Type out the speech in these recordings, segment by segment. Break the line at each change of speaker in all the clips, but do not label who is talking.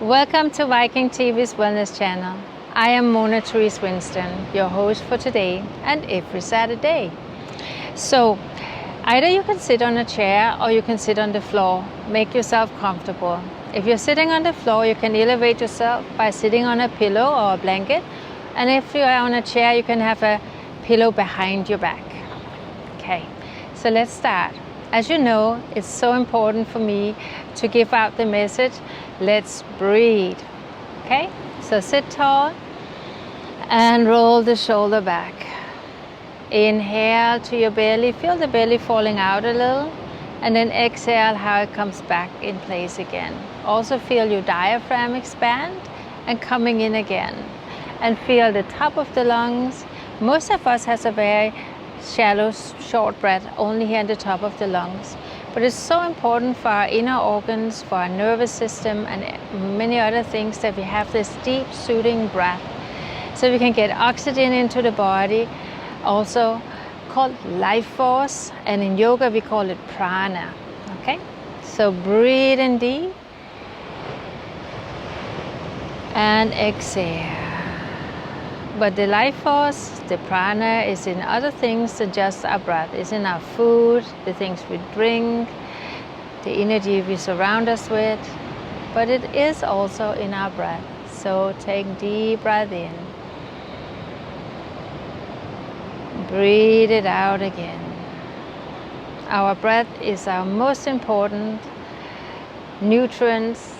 Welcome to Viking.TV's Wellness Channel. I am Mona Therese, your host for today and every Saturday. So, either you can sit on a chair or you can sit on the floor. Make yourself comfortable. If you're sitting on the floor, you can elevate yourself by sitting on a pillow or a blanket. And if you are on a chair, you can have a pillow behind your back. Okay, so let's start. As you know, it's so important for me to give out the message, let's breathe. Okay, so sit tall and roll the shoulder back. Inhale to your belly, feel the belly falling out a little, and then exhale how it comes back in place again. Also feel your diaphragm expand and coming in again. And feel the top of the lungs. Most of us has a very shallow, short breath, only here at the top of the lungs. But it's so important for our inner organs, for our nervous system, and many other things that we have this deep, soothing breath. So we can get oxygen into the body, also called life force, and in yoga we call it prana. Okay? So breathe in deep and exhale. But the life force, the prana, is in other things than just our breath. It's in our food, the things we drink, the energy we surround us with. But it is also in our breath. So take deep breath in. Breathe it out again. Our breath is our most important nutrients.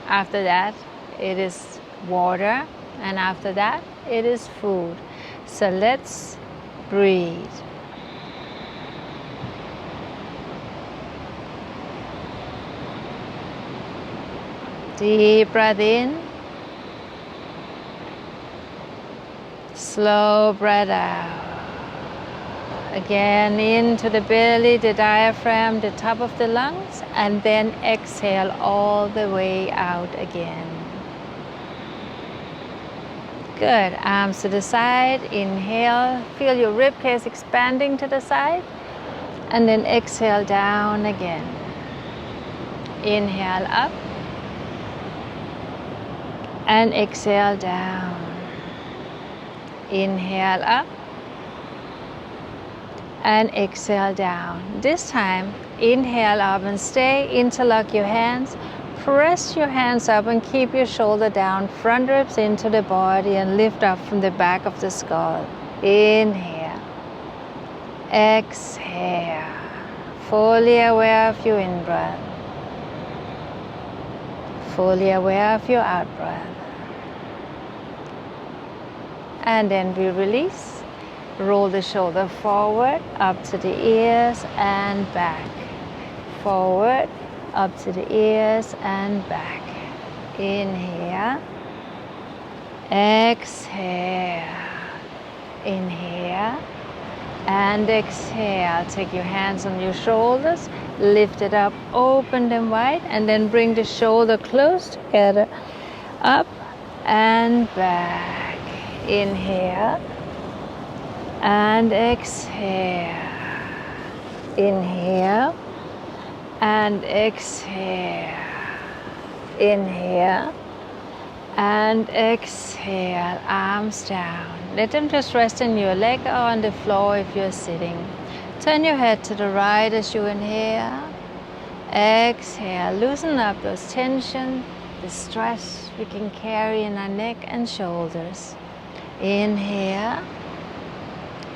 After that, it is water. And after that, it is food. So let's breathe. Deep breath in. Slow breath out. Again, into the belly, the diaphragm, the top of the lungs, and then exhale all the way out again. Good. Arms to the side. Inhale. Feel your rib cage expanding to the side. And then exhale down again. Inhale up. And exhale down. Inhale up. And exhale down. This time, inhale up and stay. Interlock your hands. Press your hands up and keep your shoulder down, front ribs into the body, and lift up from the back of the skull. Inhale. Exhale. Fully aware of your in-breath. Fully aware of your out-breath. And then we release. Roll the shoulder forward, up to the ears and back. Forward. Up to the ears and back. Inhale. Exhale. Inhale. And exhale. Take your hands on your shoulders. Lift it up. Open them wide. And then bring the shoulder close together. Up and back. Inhale. And exhale. Inhale. And exhale. Inhale. And exhale. Arms down. Let them just rest in your leg or on the floor if you're sitting. Turn your head to the right as you inhale. Exhale. Loosen up those tension, the stress we can carry in our neck and shoulders. Inhale.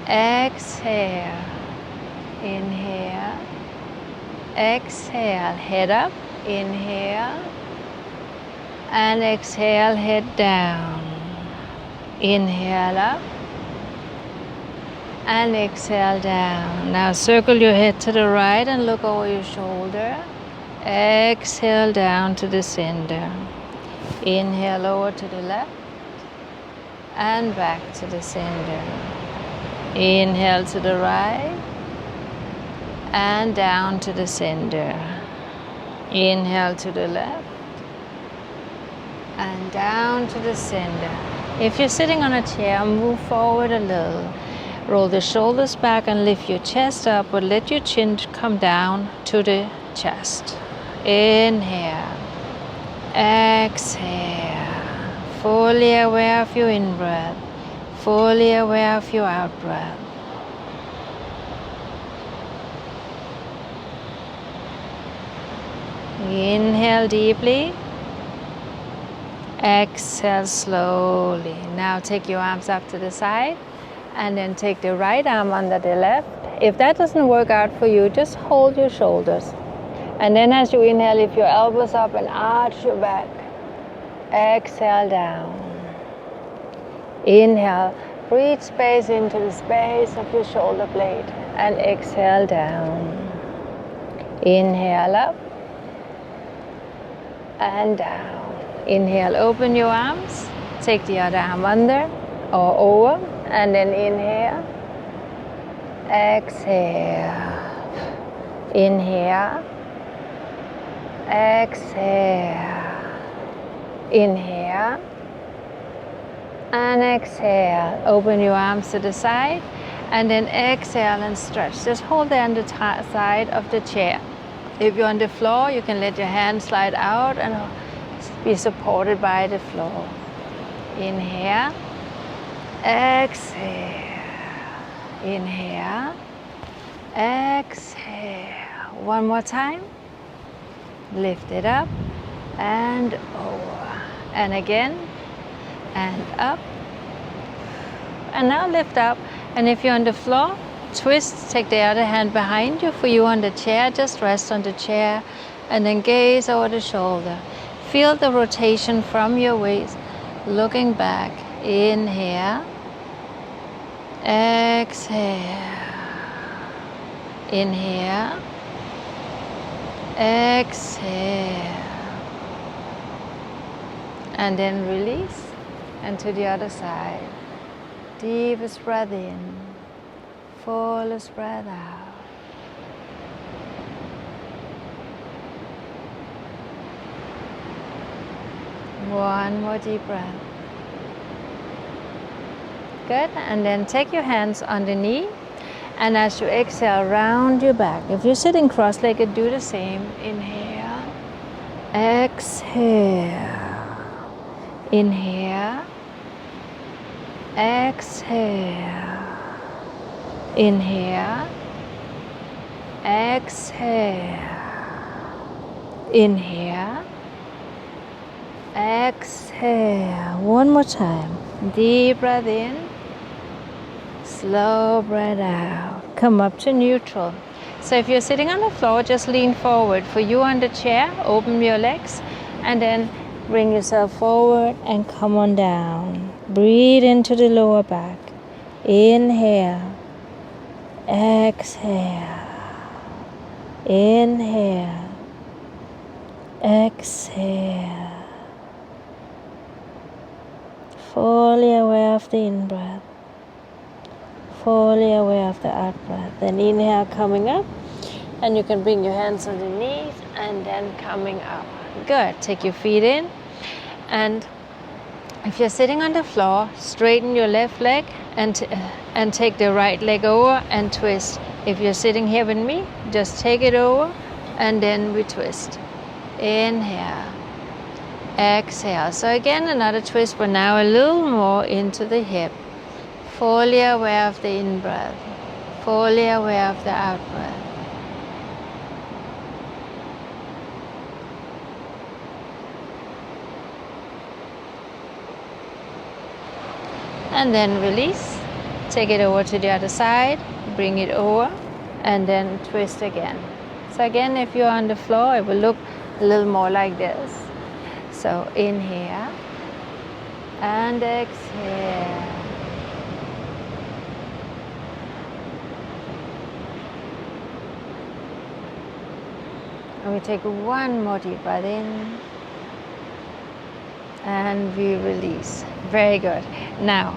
Exhale. Inhale. Exhale, head up, inhale, and exhale, head down. Inhale up, and exhale down. Now circle your head to the right and look over your shoulder. Exhale down to the center. Inhale over to the left, and back to the center. Inhale to the right, and down to the center. Inhale to the left and down to the center. If you're sitting on a chair, move forward a little. Roll the shoulders back and lift your chest up, but let your chin come down to the chest. Inhale. Exhale. Fully aware of your in-breath. Fully aware of your out-breath. Inhale deeply. Exhale slowly. Now take your arms up to the side and then take the right arm under the left. If that doesn't work out for you, just hold your shoulders. And then as you inhale, lift your elbows up and arch your back. Exhale down. Inhale, breathe space into the space of your shoulder blade and exhale down. Inhale up and down. Inhale, open your arms, take the other arm under or over, and then inhale, exhale, inhale, exhale, inhale, and exhale. Open your arms to the side, and then exhale and stretch. Just hold there on the side of the chair. If you're on the floor, you can let your hands slide out and be supported by the floor. Inhale, exhale, inhale, exhale. One more time. Lift it up and over. And again, and up. And now lift up. And if you're on the floor, twist, take the other hand behind you. For you on the chair, just rest on the chair and then gaze over the shoulder. Feel the rotation from your waist, looking back. Inhale, exhale, inhale, exhale, and then release, and to the other side. Deepest breath in, fullest breath out. One more deep breath. Good, and then take your hands on the knee, and as you exhale, round your back. If you're sitting cross-legged, do the same. Inhale, exhale, inhale, exhale, inhale, exhale, inhale, exhale. One more time. Deep breath in, slow breath out. Come up to neutral. So if you're sitting on the floor, just lean forward. For you on the chair, open your legs and then bring yourself forward and come on down. Breathe into the lower back. Inhale, exhale, inhale, exhale. Fully aware of the in-breath, fully aware of the out-breath. Then inhale, coming up, and you can bring your hands underneath and then coming up. Good. Take your feet in, and if you're sitting on the floor, straighten your left leg and take the right leg over and twist. If you're sitting here with me, just take it over and then we twist. Inhale. Exhale. So again, another twist, but now a little more into the hip. Fully aware of the in-breath. Fully aware of the out-breath. And then release. Take it over to the other side. Bring it over. And then twist again. So again, if you're on the floor, it will look a little more like this. So inhale and exhale. And we take one more deep breath in and we release. Very good. Now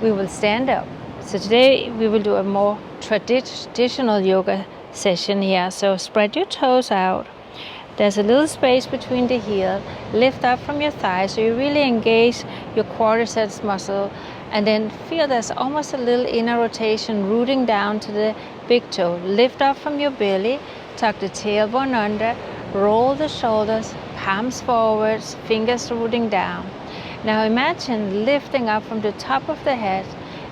we will stand up. So today we will do a more traditional yoga session here. So spread your toes out. There's a little space between the heel. Lift up from your thighs so you really engage your quadriceps muscle, and then feel there's almost a little inner rotation rooting down to the big toe. Lift up from your belly, tuck the tailbone under, roll the shoulders, palms forwards, fingers rooting down. Now imagine lifting up from the top of the head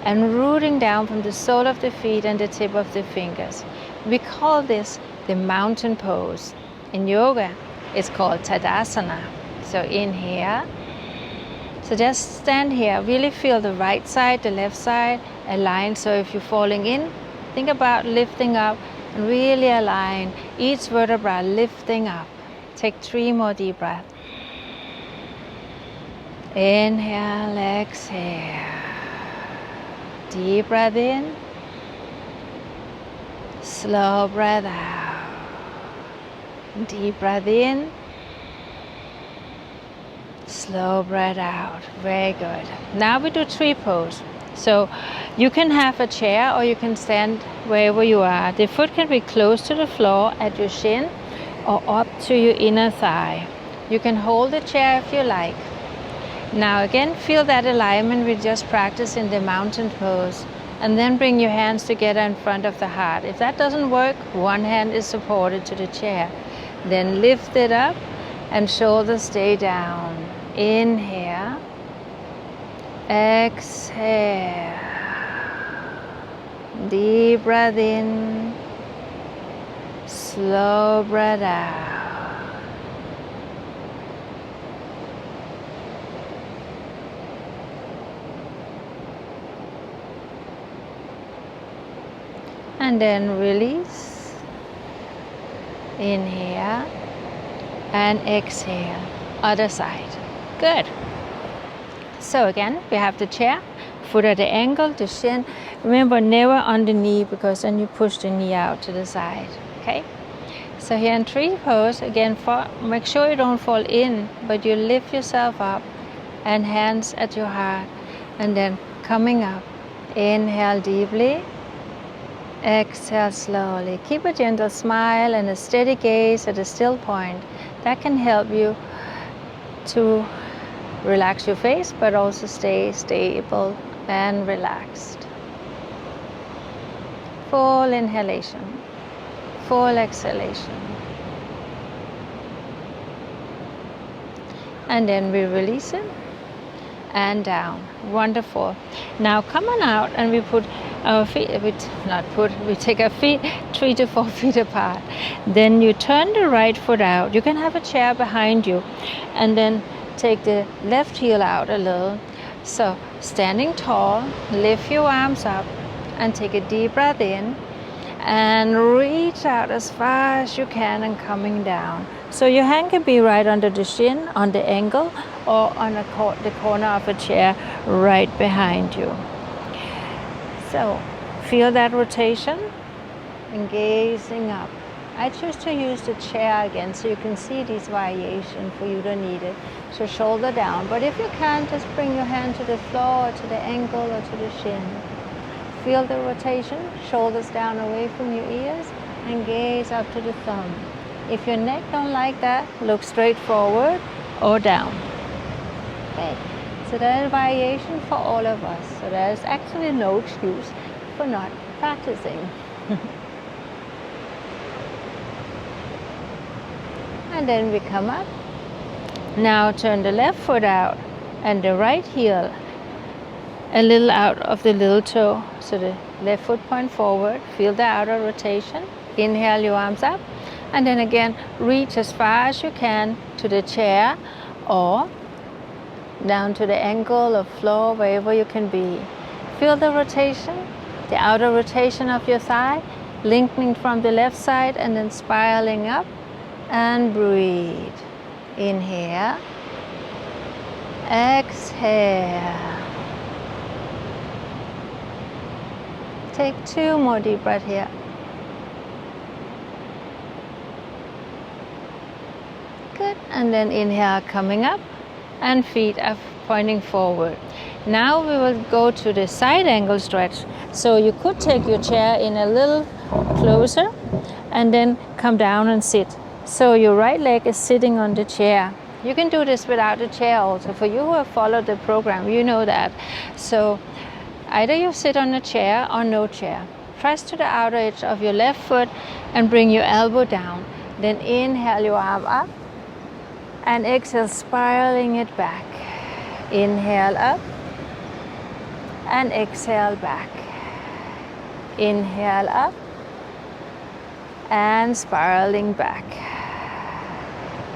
and rooting down from the sole of the feet and the tip of the fingers. We call this the mountain pose. In yoga, it's called Tadasana. So inhale. So just stand here, really feel the right side, the left side align. So if you're falling in, think about lifting up and really align each vertebra, lifting up. Take 3 more deep breaths. Inhale, exhale. Deep breath in. Slow breath out. Deep breath in. Slow breath out. Very good. Now we do tree pose. So you can have a chair or you can stand wherever you are. The foot can be close to the floor at your shin or up to your inner thigh. You can hold the chair if you like. Now again, feel that alignment we just practiced in the mountain pose. And then bring your hands together in front of the heart. If that doesn't work, one hand is supported to the chair. Then lift it up and shoulders stay down. Inhale. Exhale. Deep breath in. Slow breath out. And then release. Inhale and exhale. Other side. Good. So again, we have the chair, foot at the ankle, the shin. Remember, never on the knee because then you push the knee out to the side. Okay? So here in tree pose, again, make sure you don't fall in, but you lift yourself up and hands at your heart. And then coming up. Inhale deeply. Exhale slowly. Keep a gentle smile and a steady gaze at a still point. That can help you to relax your face, but also stay stable and relaxed. Full inhalation, full exhalation. And then we release it and down. Wonderful. Now come on out and we put our feet, we take our feet 3 to 4 feet apart. Then you turn the right foot out. You can have a chair behind you and then take the left heel out a little. So standing tall, lift your arms up and take a deep breath in and reach out as far as you can and coming down. So your hand can be right under the shin, on the ankle, or on the corner of a chair right behind you. So feel that rotation and gazing up. I choose to use the chair again so you can see these variations for you don't need it. So shoulder down, but if you can't, just bring your hand to the floor, or to the ankle, or to the shin. Feel the rotation, shoulders down away from your ears and gaze up to the thumb. If your neck don't like that, look straight forward or down. Okay, so there is variation for all of us. So there's actually no excuse for not practicing. And then we come up. Now turn the left foot out and the right heel a little out of the little toe. So the left foot point forward. Feel the outer rotation. Inhale your arms up. And then again, reach as far as you can to the chair or down to the ankle or floor, wherever you can be. Feel the rotation, the outer rotation of your thigh, lengthening from the left side and then spiraling up. And breathe. Inhale. Exhale. Take 2 more deep breaths here. Good. And then inhale, coming up, and feet are pointing forward. Now we will go to the side angle stretch. So you could take your chair in a little closer and then come down and sit. So your right leg is sitting on the chair. You can do this without a chair also. For you who have followed the program, you know that. So either you sit on a chair or no chair. Press to the outer edge of your left foot and bring your elbow down. Then inhale your arm up And exhale, spiraling it back. Inhale up and exhale back. Inhale up and spiraling back.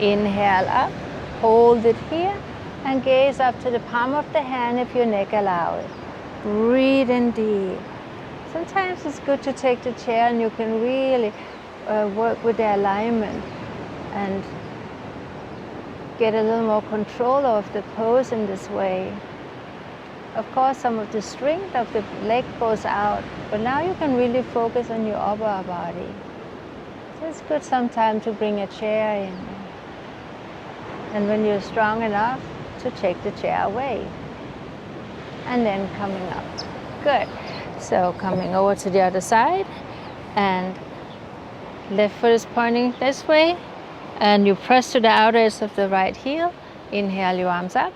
Inhale up, hold it here and gaze up to the palm of the hand if your neck allows it. Breathe in deep. Sometimes it's good to take the chair and you can really work with the alignment and get a little more control of the pose in this way. Of course, some of the strength of the leg goes out, but now you can really focus on your upper body. So it's good sometimes to bring a chair in. And when you're strong enough, to take the chair away. And then coming up. Good. So coming over to the other side, and left foot is pointing this way, and you press to the outer edge of the right heel. Inhale your arms up,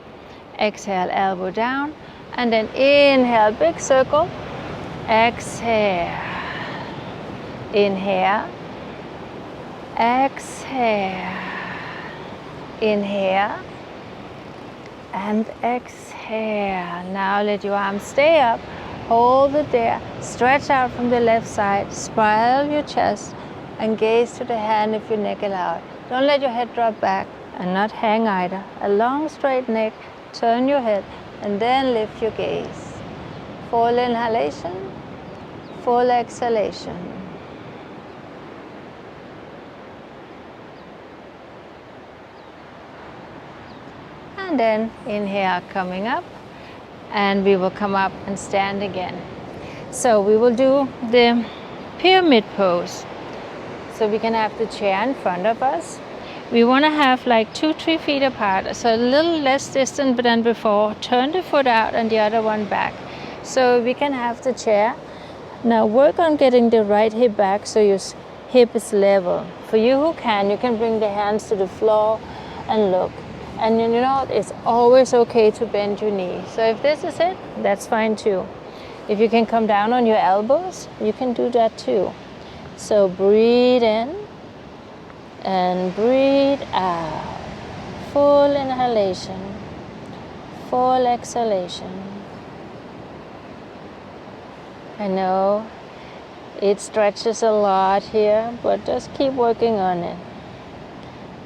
exhale elbow down, and then inhale big circle, exhale, inhale, exhale, inhale, and exhale. Now let your arms stay up, hold it there, stretch out from the left side, spiral your chest, and gaze to the hand if your neck allows. Don't let your head drop back and not hang either. A long straight neck, turn your head, and then lift your gaze. Full inhalation, full exhalation. And then inhale, coming up, and we will come up and stand again. So we will do the pyramid pose. So we can have the chair in front of us. We want to have like 2-3 feet apart, so a little less distant than before. Turn the foot out and the other one back. So we can have the chair. Now work on getting the right hip back so your hip is level. For you who can, you can bring the hands to the floor and look. And you know, it's always okay to bend your knee. So if this is it, that's fine too. If you can come down on your elbows, you can do that too. So breathe in and breathe out. Full inhalation, full exhalation. I know it stretches a lot here, but just keep working on it.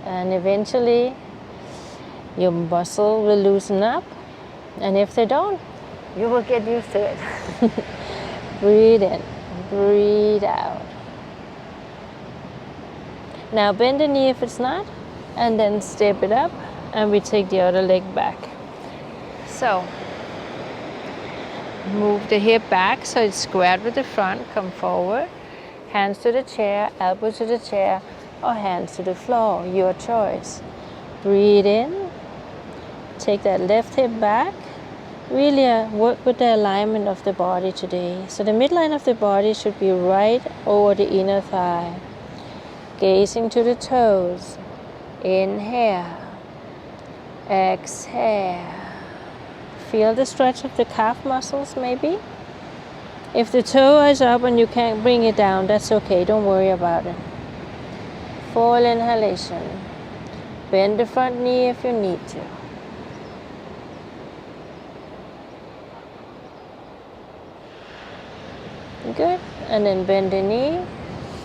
And eventually, your muscle will loosen up, and if they don't, you will get used to it. Breathe in, breathe out. Now bend the knee if it's not, and then step it up, and we take the other leg back. So, move the hip back so it's squared with the front, come forward. Hands to the chair, elbows to the chair, or hands to the floor, your choice. Breathe in. Take that left hip back. Really work with the alignment of the body today. So the midline of the body should be right over the inner thigh. Gazing to the toes. Inhale. Exhale. Feel the stretch of the calf muscles maybe. If the toe is up and you can't bring it down, that's okay. Don't worry about it. Full inhalation. Bend the front knee if you need to. Good. And then bend the knee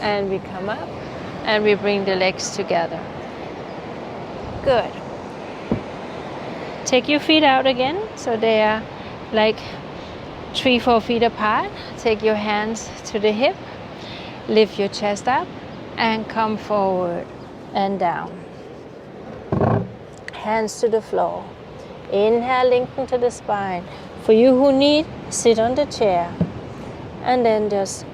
and we come up and we bring the legs together. Good. Take your feet out again so they are like 3-4 feet apart. Take your hands to the hip. Lift your chest up and come forward and down. Hands to the floor. Inhale, lengthen to the spine. For you who need, sit on the chair. And then just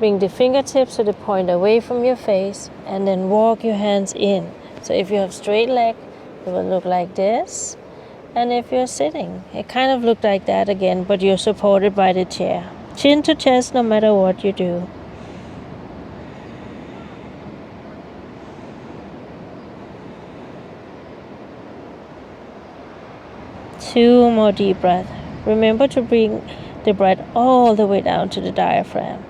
bring the fingertips to the point away from your face, and then walk your hands in. So if you have straight leg, it will look like this. And if you're sitting, it kind of looked like that again, but you're supported by the chair. Chin to chest no matter what you do. Two more deep breaths. Remember to bring the breath all the way down to the diaphragm.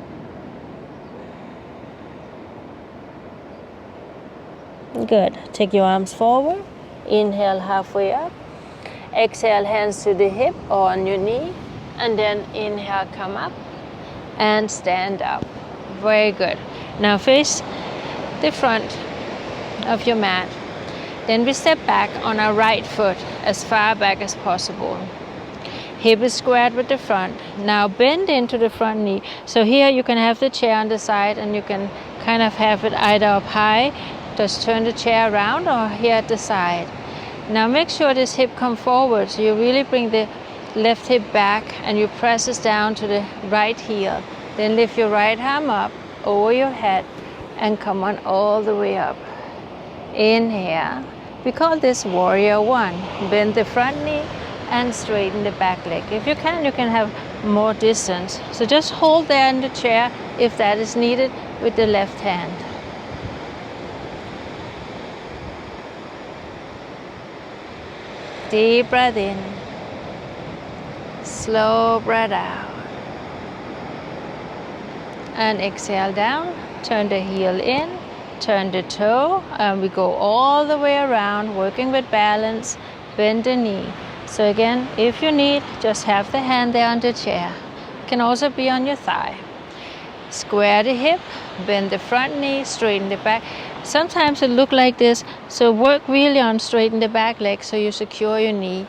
Good. Take your arms forward Inhale halfway up. Exhale, hands to the hip or on your knee. And then inhale, come up and stand up. Very good. Now face the front of your mat. Then we step back on our right foot as far back as possible. Hip is squared with the front. Now bend into the front knee. So here you can have the chair on the side and you can kind of have it either up high, just turn the chair around, or here at the side. Now make sure this hip come forward. So you really bring the left hip back and you press this down to the right heel. Then lift your right arm up over your head and come on all the way up. Inhale. We call this warrior one. Bend the front knee and straighten the back leg. If you can have more distance. So just hold there in the chair if that is needed with the left hand. Deep breath in. Slow breath out. And exhale down. Turn the heel in. Turn the toe. And we go all the way around, working with balance. Bend the knee. So again, if you need, just have the hand there on the chair. It can also be on your thigh. Square the hip, bend the front knee, straighten the back. Sometimes it looks like this, so work really on straighten the back leg so you secure your knee.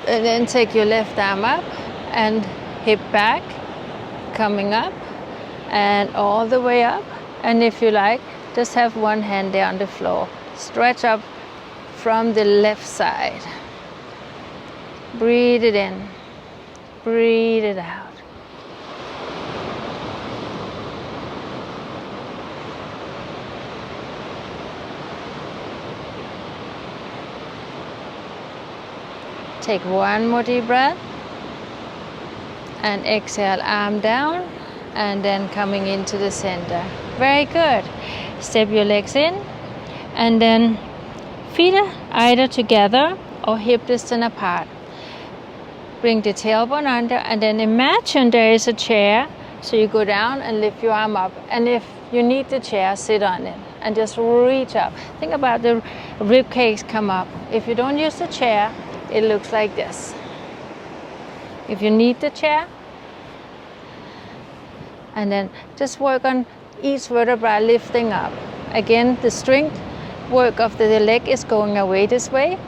And then take your left arm up and hip back, coming up and all the way up. And if you like, just have one hand there on the floor. Stretch up from the left side. Breathe it in, breathe it out. Take one more deep breath and exhale, arm down and then coming into the center. Very good. Step your legs in and then feet are either together or hip distance apart. Bring the tailbone under and then imagine there is a chair. So you go down and lift your arm up. And if you need the chair, sit on it and just reach up. Think about the rib cage come up. If you don't use the chair, it looks like this. If you need the chair, and then just work on each vertebra lifting up. Again, the strength work of the leg is going away this way,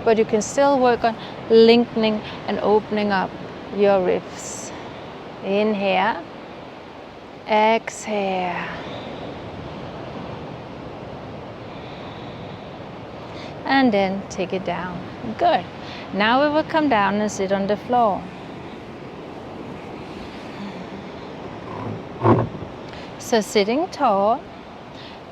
but you can still work on lengthening and opening up your ribs. Inhale, exhale. And then take it down. Good. Now we will come down and sit on the floor. So sitting tall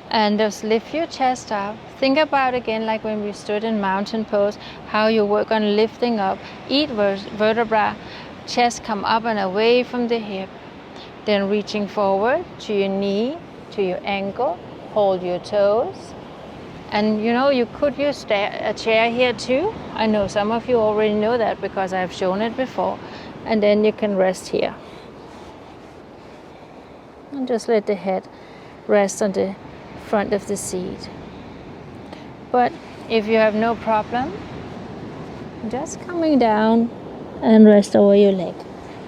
and just lift your chest up. Think about again like when we stood in mountain pose, how you work on lifting up each vertebra, chest come up and away from the hip. Then reaching forward to your knee, to your ankle, hold your toes. And you know, you could use a chair here too. I know some of you already know that because I've shown it before. And then you can rest here. And just let the head rest on the front of the seat. But if you have no problem, just coming down and rest over your leg.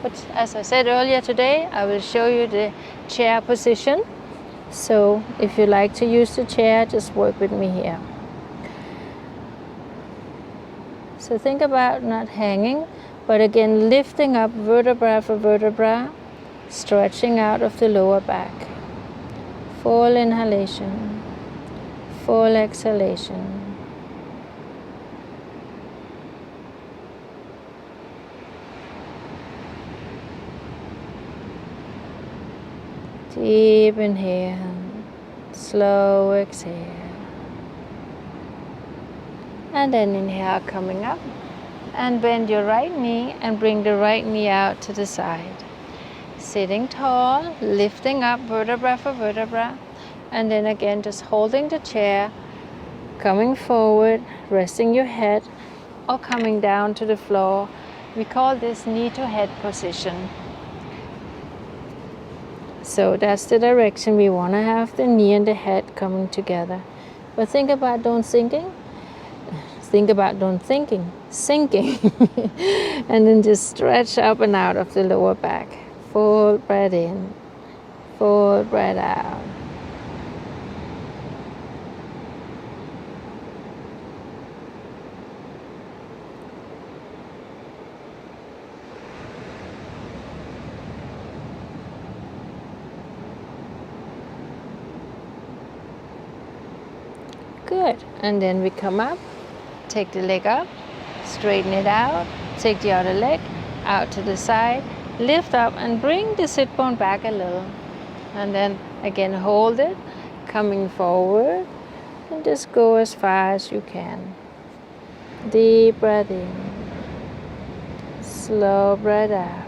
But as I said earlier today, I will show you the chair position. So if you like to use the chair, just work with me here. So think about not hanging, but again lifting up vertebra for vertebra, stretching out of the lower back. Full inhalation, full exhalation. Deep inhale, slow exhale. And then inhale coming up and bend your right knee and bring the right knee out to the side. Sitting tall, lifting up vertebra for vertebra, and then again just holding the chair, coming forward, resting your head or coming down to the floor. We call this knee to head position. So that's the direction we want to have the knee and the head coming together. But think about don't sinking. think about, don't thinking, sinking. And then just stretch up and out of the lower back. Full breath in, full breath out. Good. And then we come up, take the leg up, straighten it out, take the other leg out to the side, lift up and bring the sit bone back a little. And then again hold it, coming forward, and just go as far as you can. Deep breath in, slow breath out.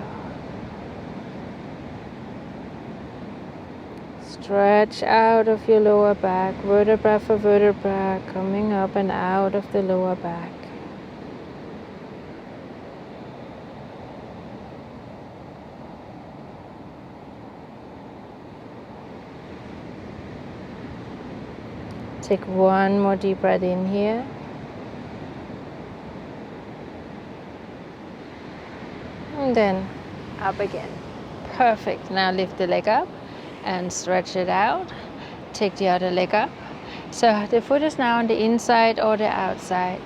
Stretch out of your lower back, vertebra for vertebra, coming up and out of the lower back. Take one more deep breath in here. And then up again. Perfect. Now lift the leg up and stretch it out. Take the other leg up. So the foot is now on the inside or the outside.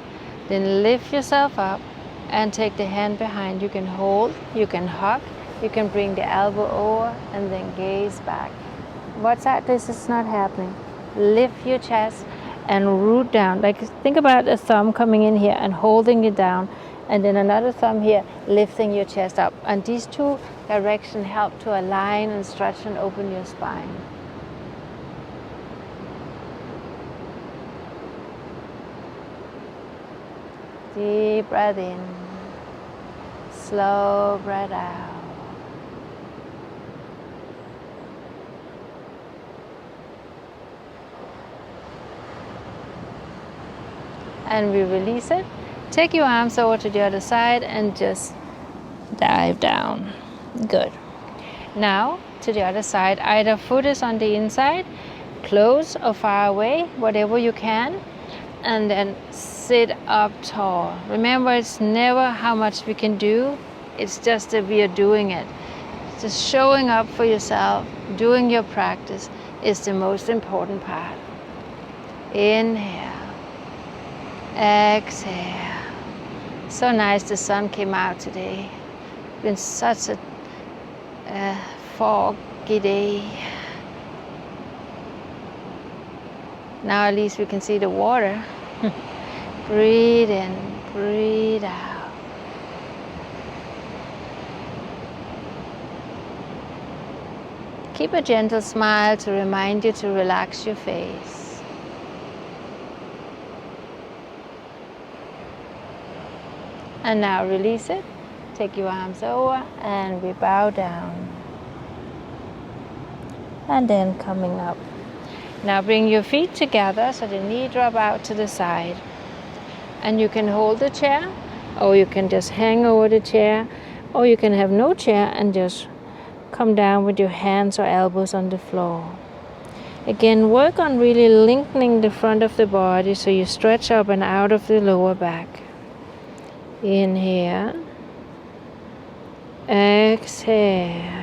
Then lift yourself up and take the hand behind. You can hold, you can hug, you can bring the elbow over and then gaze back. Watch that this is not happening. Lift your chest and root down. Like think about a thumb coming in here and holding it down, and then another thumb here lifting your chest up. And these two directions help to align and stretch and open your spine. Deep breath in, slow breath out. And we release it. Take your arms over to the other side and just dive down. Good. Now to the other side, either foot is on the inside, close or far away, whatever you can, and then sit up tall. Remember, it's never how much we can do, it's just that we are doing it. Just showing up for yourself, doing your practice is the most important part. Inhale. Exhale. So nice the sun came out today. It's been such a foggy day. Now at least we can see the water. Breathe in, breathe out. Keep a gentle smile to remind you to relax your face. And now release it. Take your arms over and we bow down. And then coming up. Now bring your feet together so the knee drop out to the side. And you can hold the chair, or you can just hang over the chair, or you can have no chair and just come down with your hands or elbows on the floor. Again, work on really lengthening the front of the body so you stretch up and out of the lower back. Inhale, exhale.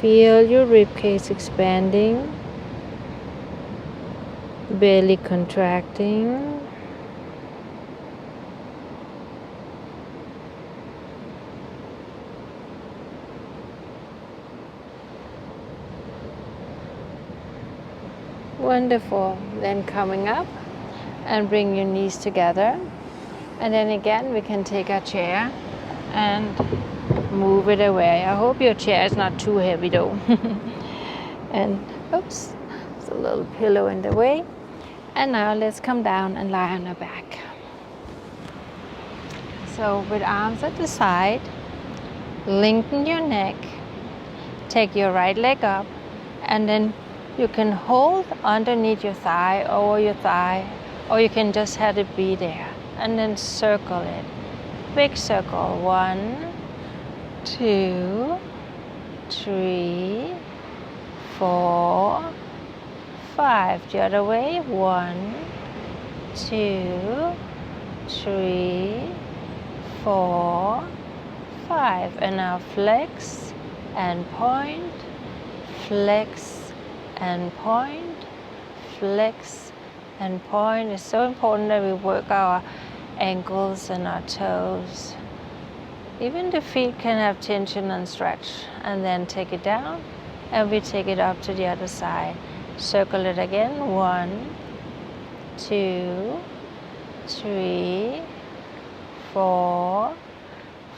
Feel your ribcage expanding, belly contracting. Wonderful. Then coming up and bring your knees together. And then again we can take our chair and move it away. I hope your chair is not too heavy though. And oops, there's a little pillow in the way. And now let's come down and lie on our back. So with arms at the side, lengthen your neck, take your right leg up, and then you can hold underneath your thigh, over your thigh, or you can just have it be there. And then circle it. Big circle. 1, 2, 3, 4, 5. The other way. 1, 2, 3, 4, 5. And now flex and point, flex and point, flex and point. It's so important that we work our ankles and our toes. Even the feet can have tension and stretch. And then take it down and we take it up to the other side. Circle it again. 1, 2, 3, 4,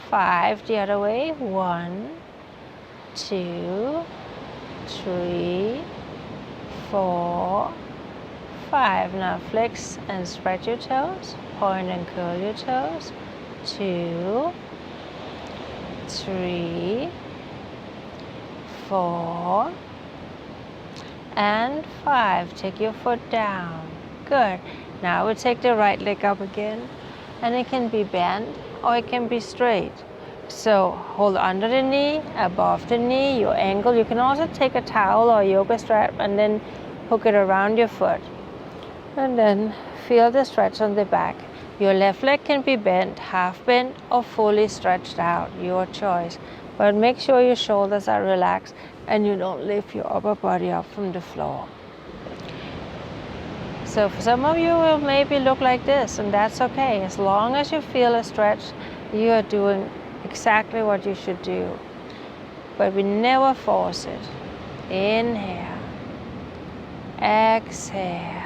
5. The other way. 1, 2, 3, 4, 5. Now flex and spread your toes. Point and curl your toes. 2, 3, 4, and 5. Take your foot down. Good. Now we take the right leg up again, and it can be bent or it can be straight. So hold under the knee, above the knee, your ankle. You can also take a towel or a yoga strap and then hook it around your foot. And then feel the stretch on the back. Your left leg can be bent, half bent, or fully stretched out, your choice. But make sure your shoulders are relaxed and you don't lift your upper body up from the floor. So for some of you, it will maybe look like this, and that's okay. As long as you feel a stretch, you are doing exactly what you should do. But we never force it. Inhale. Exhale.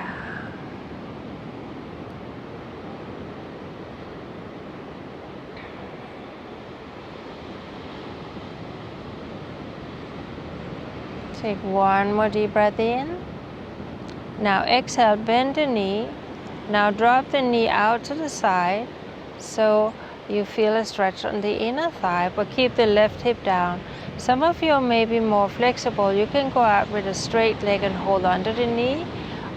Take one more deep breath in. Now exhale, bend the knee. Now drop the knee out to the side so you feel a stretch on the inner thigh, but keep the left hip down. Some of you may be more flexible. You can go out with a straight leg and hold under the knee,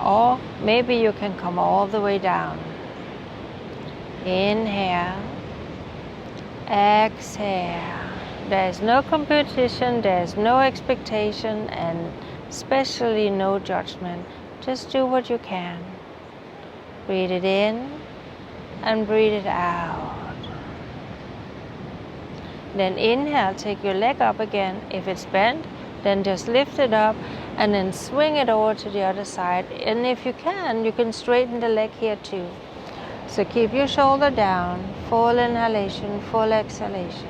or maybe you can come all the way down. Inhale. Exhale. There's no competition, there's no expectation, and especially no judgment. Just do what you can. Breathe it in and breathe it out. Then inhale, take your leg up again. If it's bent, then just lift it up and then swing it over to the other side. And if you can straighten the leg here too. So keep your shoulder down, full inhalation, full exhalation.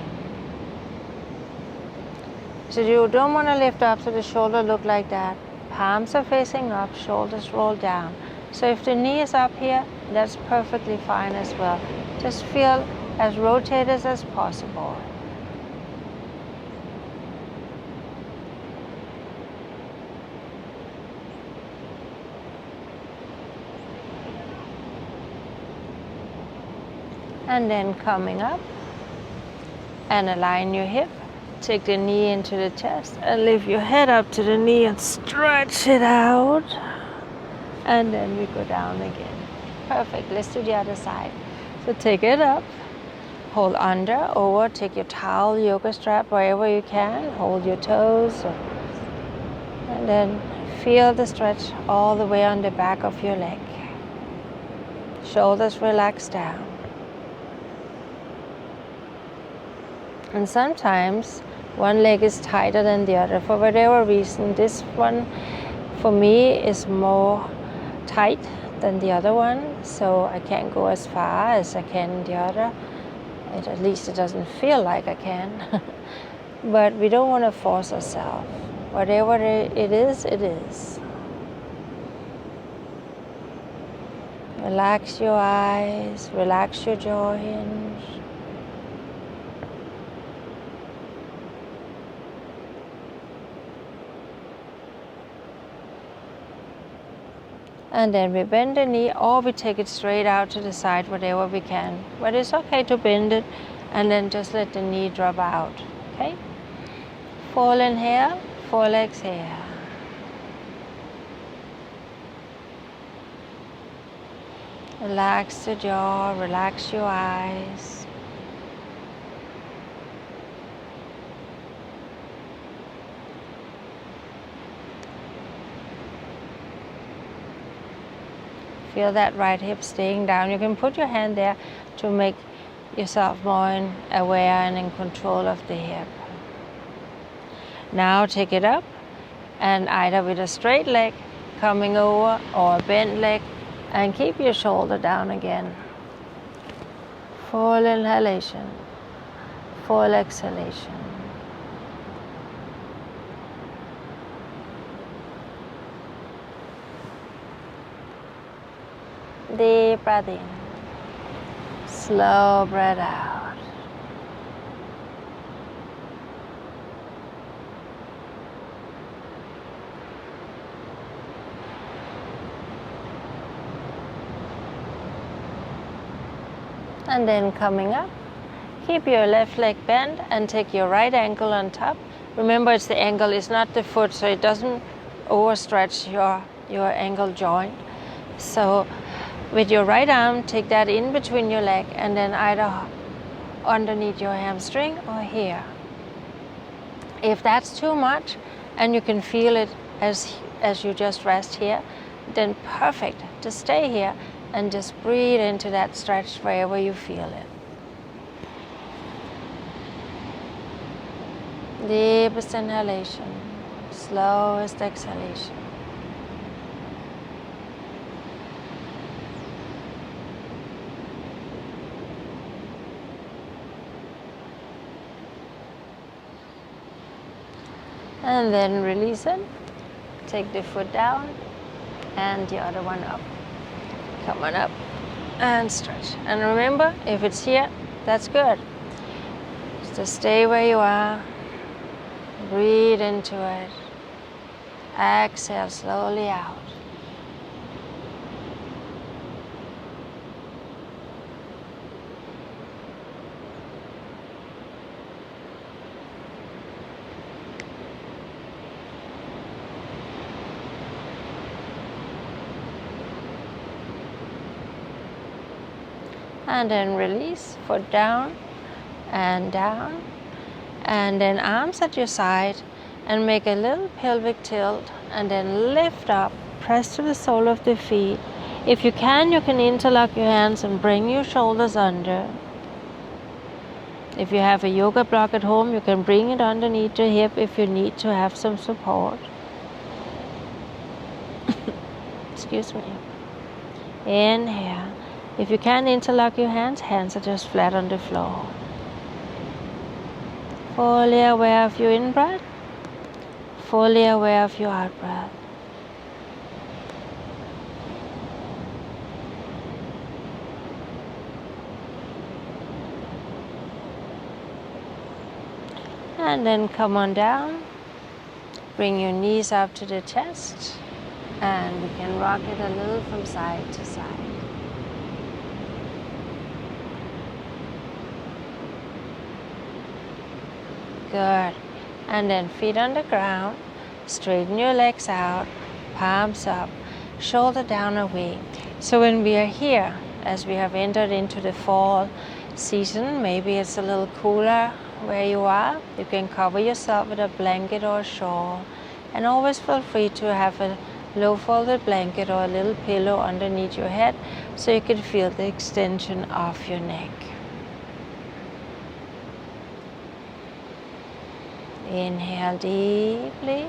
So you don't want to lift up so the shoulder look like that. Palms are facing up, shoulders roll down. So if the knee is up here, that's perfectly fine as well. Just feel as rotated as possible. And then coming up and align your hip. Take the knee into the chest and lift your head up to the knee and stretch it out. And then we go down again. Perfect. Let's do the other side. So take it up, hold under, over, take your towel, yoga strap, wherever you can. Hold your toes. And then feel the stretch all the way on the back of your leg. Shoulders relax down. And sometimes one leg is tighter than the other. For whatever reason, this one for me is more tight than the other one, so I can't go as far as I can in the other. At least it doesn't feel like I can. But we don't want to force ourselves. Whatever it is, it is. Relax your eyes, relax your jaw hinge. And then we bend the knee, or we take it straight out to the side, whatever we can. But it's okay to bend it and then just let the knee drop out, okay? Full inhale, full exhale. Relax the jaw, relax your eyes. Feel that right hip staying down. You can put your hand there to make yourself more aware and in control of the hip. Now take it up, and either with a straight leg coming over or a bent leg, and keep your shoulder down again. Full inhalation, full exhalation. Deep breath in, slow breath out. And then coming up, keep your left leg bent and take your right ankle on top. Remember, it's the ankle, it's not the foot, so it doesn't overstretch your ankle joint. So with your right arm, take that in between your leg and then either underneath your hamstring or here. If that's too much and you can feel it as you just rest here, then perfect, just stay here and just breathe into that stretch wherever you feel it. Deepest inhalation, slowest exhalation. And then release it. Take the foot down and the other one up. Come on up and stretch. And remember, if it's here, that's good. Just stay where you are. Breathe into it. Exhale slowly out. And then release, foot down, and then arms at your side, and make a little pelvic tilt, and then lift up, press to the sole of the feet. If you can interlock your hands and bring your shoulders under. If you have a yoga block at home, you can bring it underneath your hip if you need to have some support. Excuse me. Inhale. If you can interlock your hands are just flat on the floor. Fully aware of your in-breath, fully aware of your out-breath. And then come on down, bring your knees up to the chest, and we can rock it a little from side to side. Good. And then feet on the ground, straighten your legs out, palms up, shoulder down away. So when we are here, as we have entered into the fall season, maybe it's a little cooler where you are, you can cover yourself with a blanket or a shawl, and always feel free to have a low folded blanket or a little pillow underneath your head so you can feel the extension of your neck. Inhale deeply,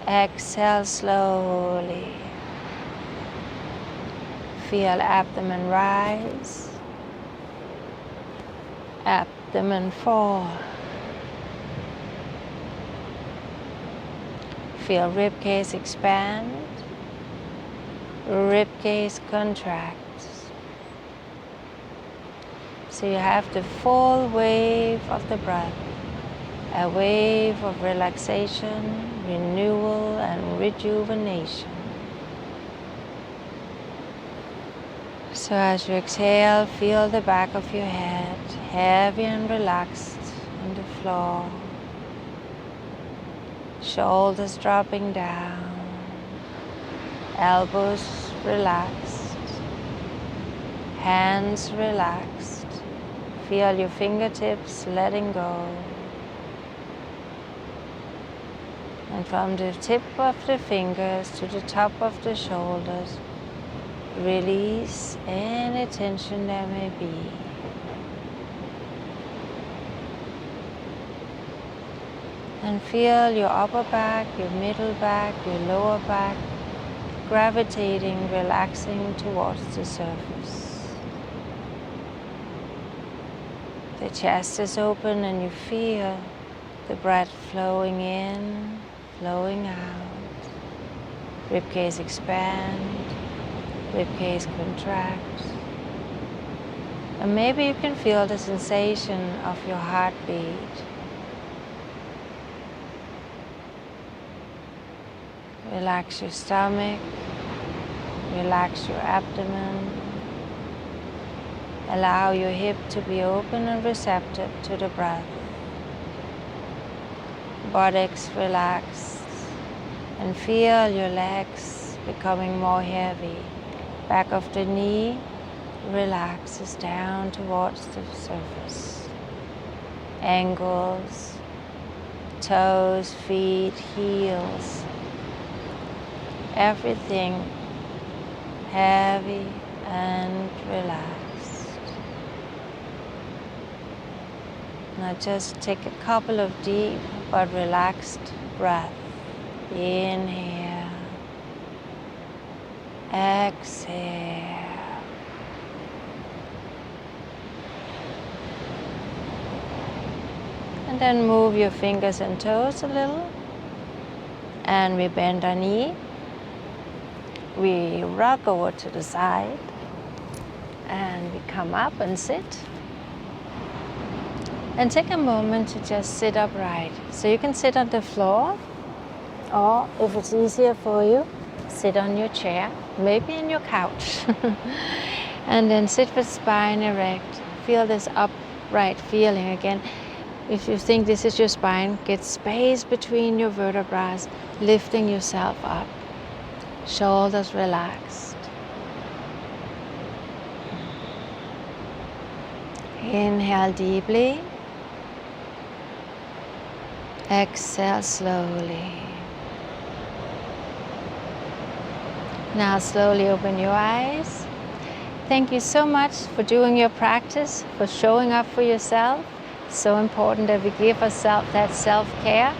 exhale slowly. Feel abdomen rise, abdomen fall. Feel ribcage expand, ribcage contract. So you have the full wave of the breath. A wave of relaxation, renewal, and rejuvenation. So as you exhale, feel the back of your head heavy and relaxed on the floor. Shoulders dropping down, elbows relaxed, hands relaxed. Feel your fingertips letting go. And from the tip of the fingers to the top of the shoulders, release any tension there may be. And feel your upper back, your middle back, your lower back gravitating, relaxing towards the surface. The chest is open and you feel the breath flowing in, flowing out. Ribcage expand, ribcage contract. And maybe you can feel the sensation of your heartbeat. Relax your stomach, relax your abdomen. Allow your hip to be open and receptive to the breath. Buttocks relaxed, and feel your legs becoming more heavy. Back of the knee relaxes down towards the surface. Ankles, toes, feet, heels. Everything heavy and relaxed. Now just take a couple of deep but relaxed breaths. Inhale, exhale. And then move your fingers and toes a little. And we bend our knee. We rock over to the side and we come up and sit. And take a moment to just sit upright. So you can sit on the floor, or if it's easier for you, sit on your chair, maybe in your couch. And then sit with spine erect. Feel this upright feeling again. If you think this is your spine, get space between your vertebrae, lifting yourself up. Shoulders relaxed. Inhale deeply. Exhale slowly. Now slowly open your eyes. Thank you so much for doing your practice, for showing up for yourself. So important that we give ourselves that self-care.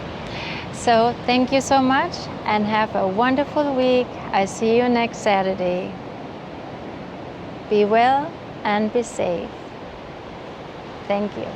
So thank you so much and have a wonderful week. I see you next Saturday. Be well and be safe. Thank you.